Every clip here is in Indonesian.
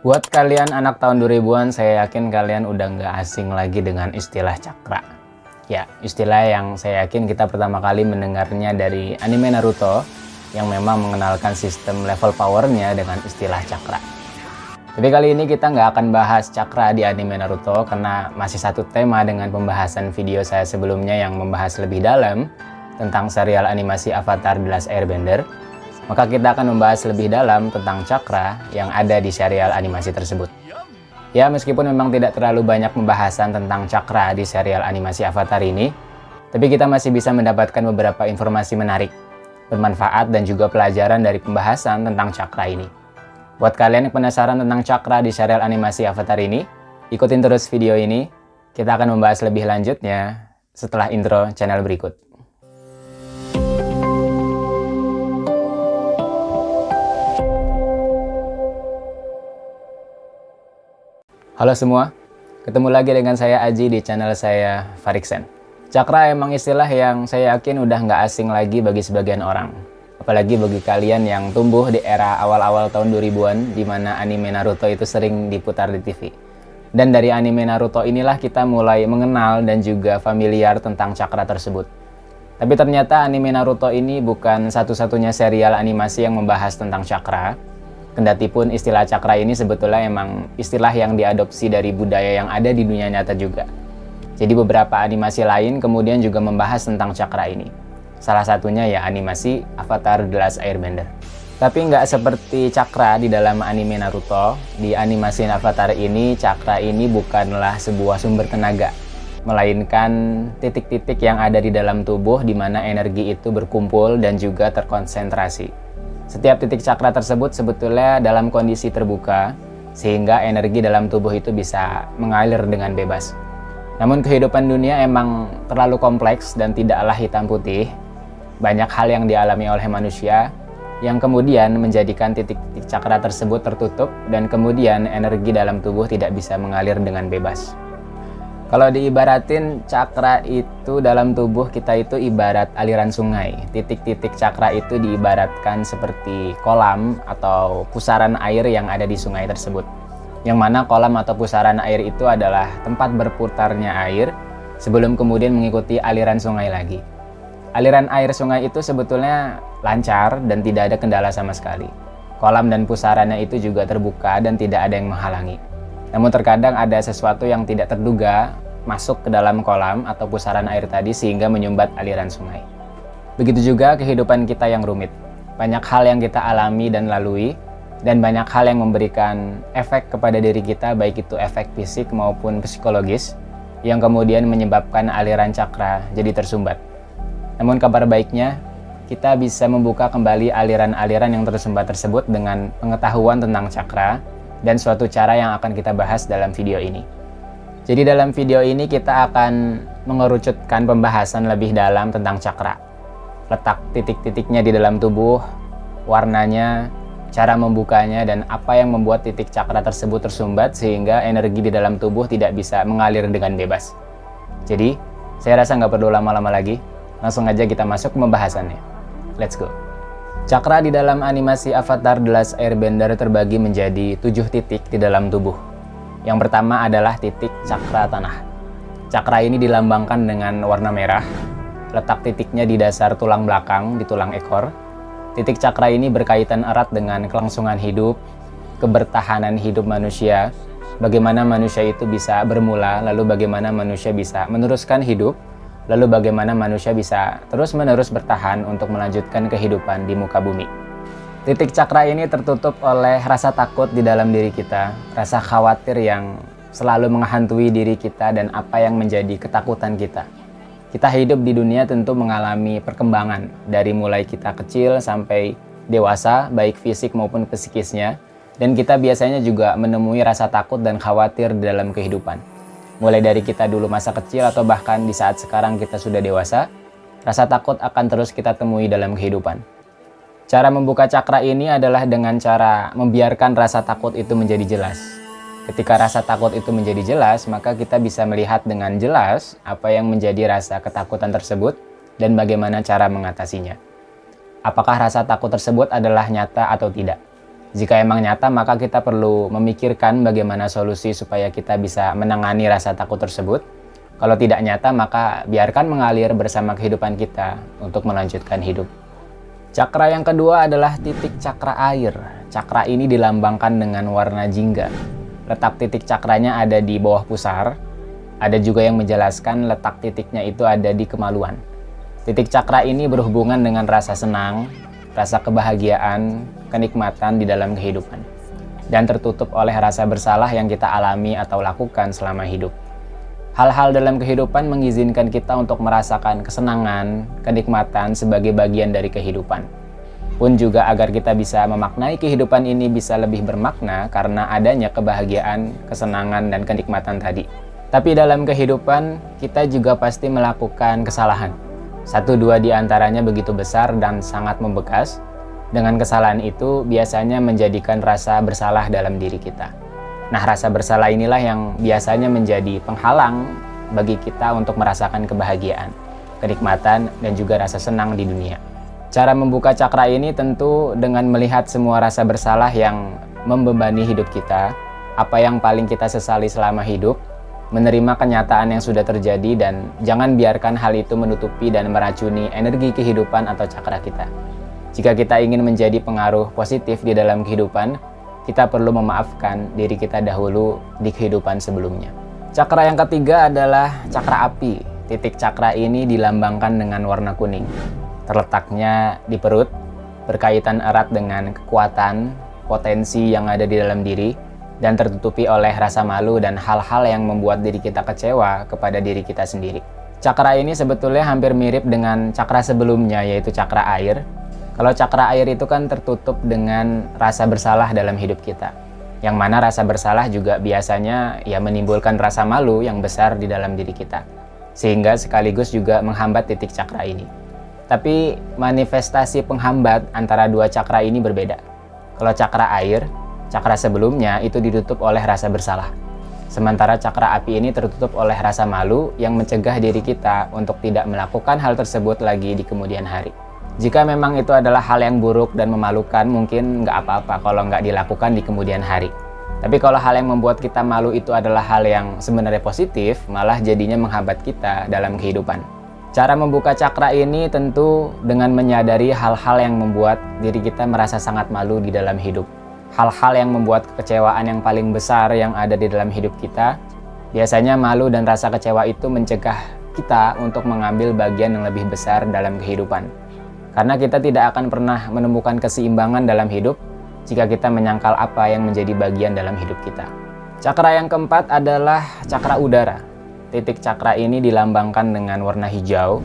Buat kalian anak tahun 2000-an, saya yakin kalian udah nggak asing lagi dengan istilah cakra. Ya, istilah yang saya yakin kita pertama kali mendengarnya dari anime Naruto yang memang mengenalkan sistem level powernya dengan istilah cakra. Tapi kali ini kita nggak akan bahas cakra di anime Naruto karena masih satu tema dengan pembahasan video saya sebelumnya yang membahas lebih dalam tentang serial animasi Avatar The Last Airbender. Maka kita akan membahas lebih dalam tentang cakra yang ada di serial animasi tersebut. Ya, meskipun memang tidak terlalu banyak pembahasan tentang cakra di serial animasi Avatar ini, tapi kita masih bisa mendapatkan beberapa informasi menarik, bermanfaat dan juga pelajaran dari pembahasan tentang cakra ini. Buat kalian yang penasaran tentang cakra di serial animasi Avatar ini, ikutin terus video ini. Kita akan membahas lebih lanjutnya setelah intro channel berikut. Halo semua, ketemu lagi dengan saya Aji di channel saya Fariksen. Cakra emang istilah yang saya yakin udah nggak asing lagi bagi sebagian orang. Apalagi bagi kalian yang tumbuh di era awal-awal tahun 2000-an di mana anime Naruto itu sering diputar di TV. Dan dari anime Naruto inilah kita mulai mengenal dan juga familiar tentang cakra tersebut. Tapi ternyata anime Naruto ini bukan satu-satunya serial animasi yang membahas tentang cakra. Kendati pun istilah cakra ini sebetulnya emang istilah yang diadopsi dari budaya yang ada di dunia nyata juga. Jadi beberapa animasi lain kemudian juga membahas tentang cakra ini. Salah satunya ya animasi Avatar The Last Airbender. Tapi nggak seperti cakra di dalam anime Naruto, di animasi Avatar ini cakra ini bukanlah sebuah sumber tenaga, melainkan titik-titik yang ada di dalam tubuh di mana energi itu berkumpul dan juga terkonsentrasi. Setiap titik cakra tersebut sebetulnya dalam kondisi terbuka, sehingga energi dalam tubuh itu bisa mengalir dengan bebas. Namun kehidupan dunia emang terlalu kompleks dan tidaklah hitam putih. Banyak hal yang dialami oleh manusia, yang kemudian menjadikan titik-titik cakra tersebut tertutup dan kemudian energi dalam tubuh tidak bisa mengalir dengan bebas. Kalau diibaratin cakra itu dalam tubuh kita itu ibarat aliran sungai. Titik-titik cakra itu diibaratkan seperti kolam atau pusaran air yang ada di sungai tersebut. Yang mana kolam atau pusaran air itu adalah tempat berputarnya air sebelum kemudian mengikuti aliran sungai lagi. Aliran air sungai itu sebetulnya lancar dan tidak ada kendala sama sekali. Kolam dan pusarannya itu juga terbuka dan tidak ada yang menghalangi. Namun terkadang ada sesuatu yang tidak terduga masuk ke dalam kolam atau pusaran air tadi sehingga menyumbat aliran sungai. Begitu juga kehidupan kita yang rumit. Banyak hal yang kita alami dan lalui, dan banyak hal yang memberikan efek kepada diri kita, baik itu efek fisik maupun psikologis, yang kemudian menyebabkan aliran cakra jadi tersumbat. Namun kabar baiknya, kita bisa membuka kembali aliran-aliran yang tersumbat tersebut dengan pengetahuan tentang cakra, dan suatu cara yang akan kita bahas dalam video ini. Jadi dalam video ini kita akan mengerucutkan pembahasan lebih dalam tentang cakra. Letak titik-titiknya di dalam tubuh, warnanya, cara membukanya, dan apa yang membuat titik cakra tersebut tersumbat sehingga energi di dalam tubuh tidak bisa mengalir dengan bebas. Jadi, saya rasa nggak perlu lama-lama lagi, langsung aja kita masuk ke pembahasannya. Let's go! Cakra di dalam animasi Avatar The Last Airbender terbagi menjadi 7 titik di dalam tubuh. Yang pertama adalah titik cakra tanah. Cakra ini dilambangkan dengan warna merah. Letak titiknya di dasar tulang belakang, di tulang ekor. Titik cakra ini berkaitan erat dengan kelangsungan hidup, kebertahanan hidup manusia, bagaimana manusia itu bisa bermula, lalu bagaimana manusia bisa meneruskan hidup, lalu bagaimana manusia bisa terus-menerus bertahan untuk melanjutkan kehidupan di muka bumi. Titik cakra ini tertutup oleh rasa takut di dalam diri kita, rasa khawatir yang selalu menghantui diri kita dan apa yang menjadi ketakutan kita. Kita hidup di dunia tentu mengalami perkembangan, dari mulai kita kecil sampai dewasa, baik fisik maupun psikisnya, dan kita biasanya juga menemui rasa takut dan khawatir di dalam kehidupan. Mulai dari kita dulu masa kecil atau bahkan di saat sekarang kita sudah dewasa, rasa takut akan terus kita temui dalam kehidupan. Cara membuka cakra ini adalah dengan cara membiarkan rasa takut itu menjadi jelas. Ketika rasa takut itu menjadi jelas, maka kita bisa melihat dengan jelas apa yang menjadi rasa ketakutan tersebut dan bagaimana cara mengatasinya. Apakah rasa takut tersebut adalah nyata atau tidak? Jika emang nyata, maka kita perlu memikirkan bagaimana solusi supaya kita bisa menangani rasa takut tersebut. Kalau tidak nyata, maka biarkan mengalir bersama kehidupan kita untuk melanjutkan hidup. Cakra yang kedua adalah titik cakra air. Cakra ini dilambangkan dengan warna jingga. Letak titik cakranya ada di bawah pusar. Ada juga yang menjelaskan letak titiknya itu ada di kemaluan. Titik cakra ini berhubungan dengan rasa senang, rasa kebahagiaan, kenikmatan di dalam kehidupan. Dan tertutup oleh rasa bersalah yang kita alami atau lakukan selama hidup. Hal-hal dalam kehidupan mengizinkan kita untuk merasakan kesenangan, kenikmatan sebagai bagian dari kehidupan. Pun juga agar kita bisa memaknai kehidupan ini bisa lebih bermakna karena adanya kebahagiaan, kesenangan, dan kenikmatan tadi. Tapi dalam kehidupan, kita juga pasti melakukan kesalahan. 1-2 di antaranya begitu besar dan sangat membekas. Dengan kesalahan itu biasanya menjadikan rasa bersalah dalam diri kita. Nah, rasa bersalah inilah yang biasanya menjadi penghalang bagi kita untuk merasakan kebahagiaan, kenikmatan, dan juga rasa senang di dunia. Cara membuka cakra ini tentu dengan melihat semua rasa bersalah yang membebani hidup kita, apa yang paling kita sesali selama hidup, menerima kenyataan yang sudah terjadi, dan jangan biarkan hal itu menutupi dan meracuni energi kehidupan atau cakra kita. Jika kita ingin menjadi pengaruh positif di dalam kehidupan, kita perlu memaafkan diri kita dahulu di kehidupan sebelumnya. Cakra yang ketiga adalah cakra api. Titik cakra ini dilambangkan dengan warna kuning. Terletaknya di perut, berkaitan erat dengan kekuatan, potensi yang ada di dalam diri, dan tertutupi oleh rasa malu dan hal-hal yang membuat diri kita kecewa kepada diri kita sendiri. Cakra ini sebetulnya hampir mirip dengan cakra sebelumnya, yaitu cakra air. Kalau cakra air itu kan tertutup dengan rasa bersalah dalam hidup kita. Yang mana rasa bersalah juga biasanya ya menimbulkan rasa malu yang besar di dalam diri kita. Sehingga sekaligus juga menghambat titik cakra ini. Tapi manifestasi penghambat antara dua cakra ini berbeda. Kalau cakra air, cakra sebelumnya itu ditutup oleh rasa bersalah. Sementara cakra api ini tertutup oleh rasa malu yang mencegah diri kita untuk tidak melakukan hal tersebut lagi di kemudian hari. Jika memang itu adalah hal yang buruk dan memalukan, mungkin nggak apa-apa kalau nggak dilakukan di kemudian hari. Tapi kalau hal yang membuat kita malu itu adalah hal yang sebenarnya positif, malah jadinya menghambat kita dalam kehidupan. Cara membuka cakra ini tentu dengan menyadari hal-hal yang membuat diri kita merasa sangat malu di dalam hidup. Hal-hal yang membuat kekecewaan yang paling besar yang ada di dalam hidup kita. Biasanya malu dan rasa kecewa itu mencegah kita untuk mengambil bagian yang lebih besar dalam kehidupan. Karena kita tidak akan pernah menemukan keseimbangan dalam hidup jika kita menyangkal apa yang menjadi bagian dalam hidup kita. Cakra yang keempat adalah cakra udara. Titik cakra ini dilambangkan dengan warna hijau,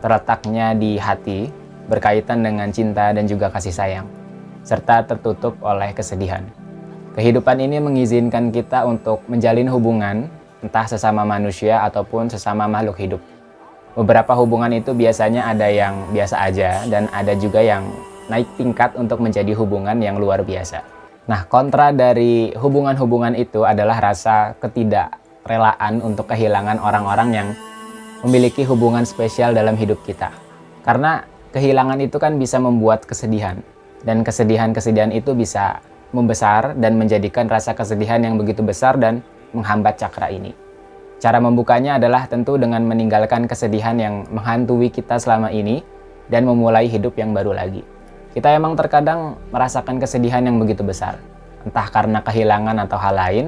terletaknya di hati, berkaitan dengan cinta dan juga kasih sayang, serta tertutup oleh kesedihan. Kehidupan ini mengizinkan kita untuk menjalin hubungan, entah sesama manusia ataupun sesama makhluk hidup. Beberapa hubungan itu biasanya ada yang biasa aja dan ada juga yang naik tingkat untuk menjadi hubungan yang luar biasa. Nah, kontra dari hubungan-hubungan itu adalah rasa ketidakrelaan untuk kehilangan orang-orang yang memiliki hubungan spesial dalam hidup kita. Karena kehilangan itu kan bisa membuat kesedihan. Dan kesedihan-kesedihan itu bisa membesar dan menjadikan rasa kesedihan yang begitu besar dan menghambat cakra ini. Cara membukanya adalah tentu dengan meninggalkan kesedihan yang menghantui kita selama ini dan memulai hidup yang baru lagi. Kita emang terkadang merasakan kesedihan yang begitu besar, entah karena kehilangan atau hal lain,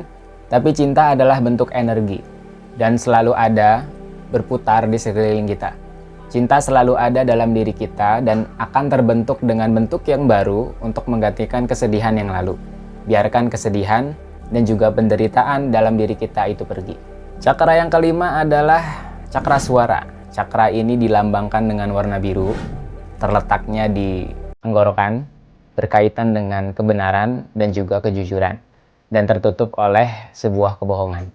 tapi cinta adalah bentuk energi dan selalu ada berputar di sekeliling kita. Cinta selalu ada dalam diri kita dan akan terbentuk dengan bentuk yang baru untuk menggantikan kesedihan yang lalu. Biarkan kesedihan dan juga penderitaan dalam diri kita itu pergi. Cakra yang kelima adalah cakra suara. Cakra ini dilambangkan dengan warna biru, terletaknya di tenggorokan, berkaitan dengan kebenaran dan juga kejujuran, dan tertutup oleh sebuah kebohongan.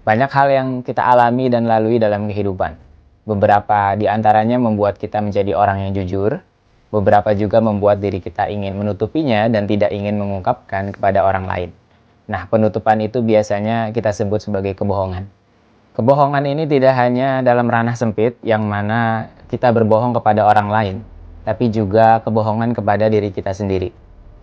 Banyak hal yang kita alami dan lalui dalam kehidupan. Beberapa di antaranya membuat kita menjadi orang yang jujur, beberapa juga membuat diri kita ingin menutupinya dan tidak ingin mengungkapkan kepada orang lain. Nah, penutupan itu biasanya kita sebut sebagai kebohongan. Kebohongan ini tidak hanya dalam ranah sempit yang mana kita berbohong kepada orang lain, tapi juga kebohongan kepada diri kita sendiri.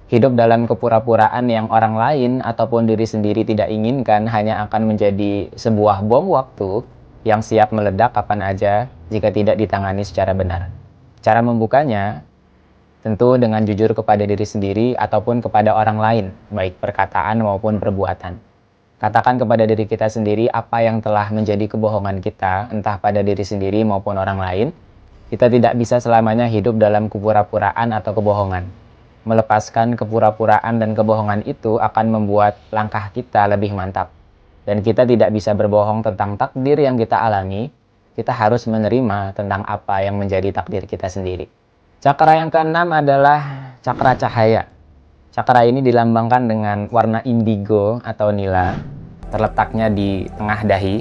Hidup dalam kepura-puraan yang orang lain ataupun diri sendiri tidak inginkan hanya akan menjadi sebuah bom waktu yang siap meledak kapan aja jika tidak ditangani secara benar. Cara membukanya tentu dengan jujur kepada diri sendiri ataupun kepada orang lain, baik perkataan maupun perbuatan. Katakan kepada diri kita sendiri apa yang telah menjadi kebohongan kita, entah pada diri sendiri maupun orang lain. Kita tidak bisa selamanya hidup dalam kepura-puraan atau kebohongan. Melepaskan kepura-puraan dan kebohongan itu akan membuat langkah kita lebih mantap. Dan kita tidak bisa berbohong tentang takdir yang kita alami, kita harus menerima tentang apa yang menjadi takdir kita sendiri. Cakra yang keenam adalah cakra cahaya. Cakra ini dilambangkan dengan warna indigo atau nila, terletaknya di tengah dahi,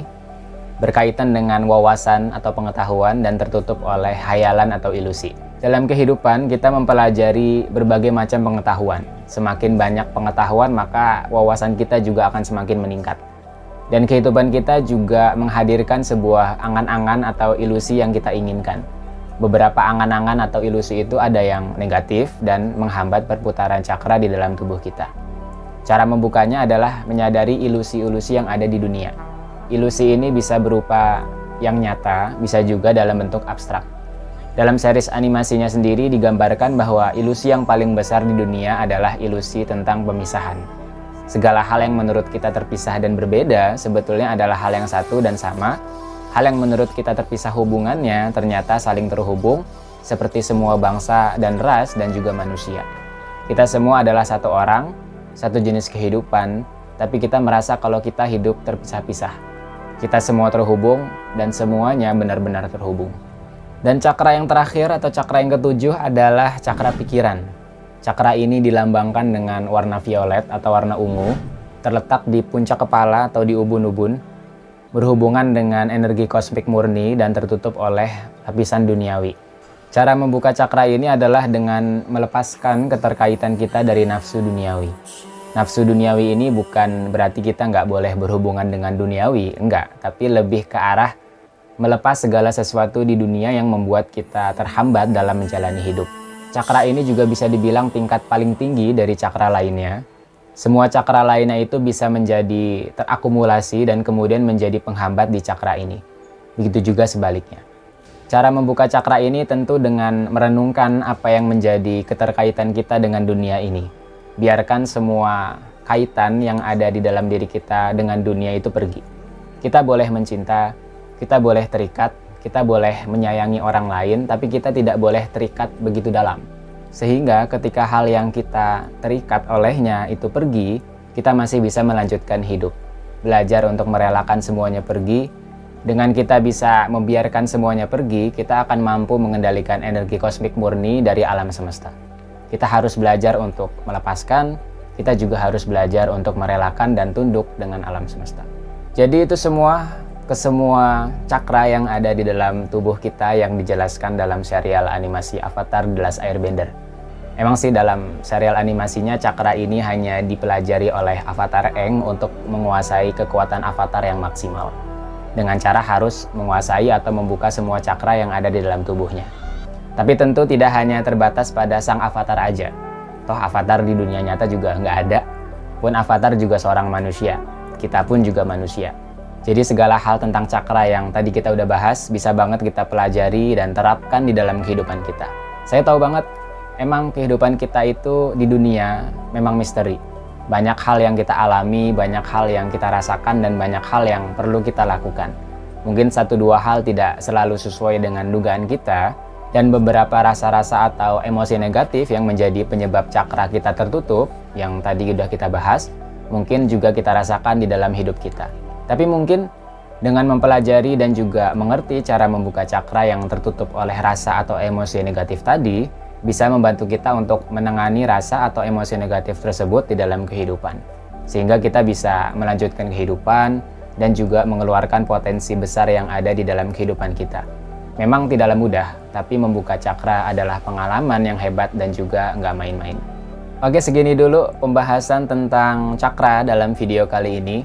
berkaitan dengan wawasan atau pengetahuan dan tertutup oleh hayalan atau ilusi. Dalam kehidupan, kita mempelajari berbagai macam pengetahuan. Semakin banyak pengetahuan, maka wawasan kita juga akan semakin meningkat. Dan kehidupan kita juga menghadirkan sebuah angan-angan atau ilusi yang kita inginkan. Beberapa angan-angan atau ilusi itu ada yang negatif dan menghambat perputaran cakra di dalam tubuh kita. Cara membukanya adalah menyadari ilusi-ilusi yang ada di dunia. Ilusi ini bisa berupa yang nyata, bisa juga dalam bentuk abstrak. Dalam series animasinya sendiri digambarkan bahwa ilusi yang paling besar di dunia adalah ilusi tentang pemisahan. Segala hal yang menurut kita terpisah dan berbeda sebetulnya adalah hal yang satu dan sama. Hal yang menurut kita terpisah hubungannya ternyata saling terhubung, seperti semua bangsa dan ras dan juga manusia. Kita semua adalah satu orang, satu jenis kehidupan, tapi kita merasa kalau kita hidup terpisah-pisah. Kita semua terhubung dan semuanya benar-benar terhubung. Dan cakra yang terakhir atau cakra yang ketujuh adalah cakra pikiran. Cakra ini dilambangkan dengan warna violet atau warna ungu, terletak di puncak kepala atau di ubun-ubun, berhubungan dengan energi kosmik murni dan tertutup oleh lapisan duniawi. Cara membuka cakra ini adalah dengan melepaskan keterkaitan kita dari nafsu duniawi. Nafsu duniawi ini bukan berarti kita nggak boleh berhubungan dengan duniawi, enggak, tapi lebih ke arah melepas segala sesuatu di dunia yang membuat kita terhambat dalam menjalani hidup. Cakra ini juga bisa dibilang tingkat paling tinggi dari cakra lainnya. Semua cakra lainnya itu bisa menjadi terakumulasi dan kemudian menjadi penghambat di cakra ini. Begitu juga sebaliknya. Cara membuka cakra ini tentu dengan merenungkan apa yang menjadi keterkaitan kita dengan dunia ini. Biarkan semua kaitan yang ada di dalam diri kita dengan dunia itu pergi. Kita boleh mencinta, kita boleh terikat, kita boleh menyayangi orang lain, tapi kita tidak boleh terikat begitu dalam. Sehingga ketika hal yang kita terikat olehnya itu pergi, kita masih bisa melanjutkan hidup. Belajar untuk merelakan semuanya pergi. Dengan kita bisa membiarkan semuanya pergi, kita akan mampu mengendalikan energi kosmik murni dari alam semesta. Kita harus belajar untuk melepaskan, kita juga harus belajar untuk merelakan dan tunduk dengan alam semesta. Jadi itu semua kesemua cakra yang ada di dalam tubuh kita yang dijelaskan dalam serial animasi Avatar The Last Airbender. Emang sih dalam serial animasinya cakra ini hanya dipelajari oleh Avatar Aang untuk menguasai kekuatan Avatar yang maksimal. Dengan cara harus menguasai atau membuka semua cakra yang ada di dalam tubuhnya. Tapi tentu tidak hanya terbatas pada sang Avatar aja. Toh Avatar di dunia nyata juga nggak ada. Pun Avatar juga seorang manusia. Kita pun juga manusia. Jadi segala hal tentang cakra yang tadi kita udah bahas bisa banget kita pelajari dan terapkan di dalam kehidupan kita. Saya tahu banget, emang kehidupan kita itu di dunia memang misteri. Banyak hal yang kita alami, banyak hal yang kita rasakan, dan banyak hal yang perlu kita lakukan. Mungkin 1-2 hal tidak selalu sesuai dengan dugaan kita, dan beberapa rasa-rasa atau emosi negatif yang menjadi penyebab cakra kita tertutup, yang tadi udah kita bahas, mungkin juga kita rasakan di dalam hidup kita. Tapi mungkin dengan mempelajari dan juga mengerti cara membuka cakra yang tertutup oleh rasa atau emosi negatif tadi, bisa membantu kita untuk menangani rasa atau emosi negatif tersebut di dalam kehidupan. Sehingga kita bisa melanjutkan kehidupan dan juga mengeluarkan potensi besar yang ada di dalam kehidupan kita. Memang tidaklah mudah, tapi membuka cakra adalah pengalaman yang hebat dan juga nggak main-main. Oke, segini dulu pembahasan tentang cakra dalam video kali ini.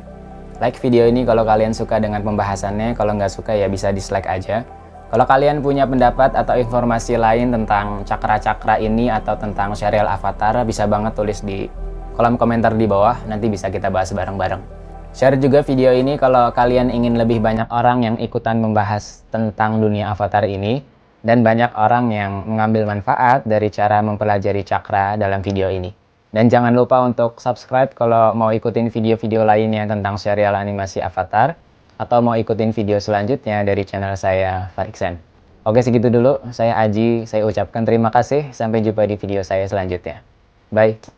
Like video ini kalau kalian suka dengan pembahasannya, kalau nggak suka ya bisa dislike aja. Kalau kalian punya pendapat atau informasi lain tentang cakra-cakra ini atau tentang serial Avatar, bisa banget tulis di kolom komentar di bawah, nanti bisa kita bahas bareng-bareng. Share juga video ini kalau kalian ingin lebih banyak orang yang ikutan membahas tentang dunia Avatar ini, dan banyak orang yang mengambil manfaat dari cara mempelajari cakra dalam video ini. Dan jangan lupa untuk subscribe kalau mau ikutin video-video lainnya tentang serial animasi Avatar, atau mau ikutin video selanjutnya dari channel saya, Fariksen. Oke, segitu dulu. Saya Aji, saya ucapkan terima kasih. Sampai jumpa di video saya selanjutnya. Bye.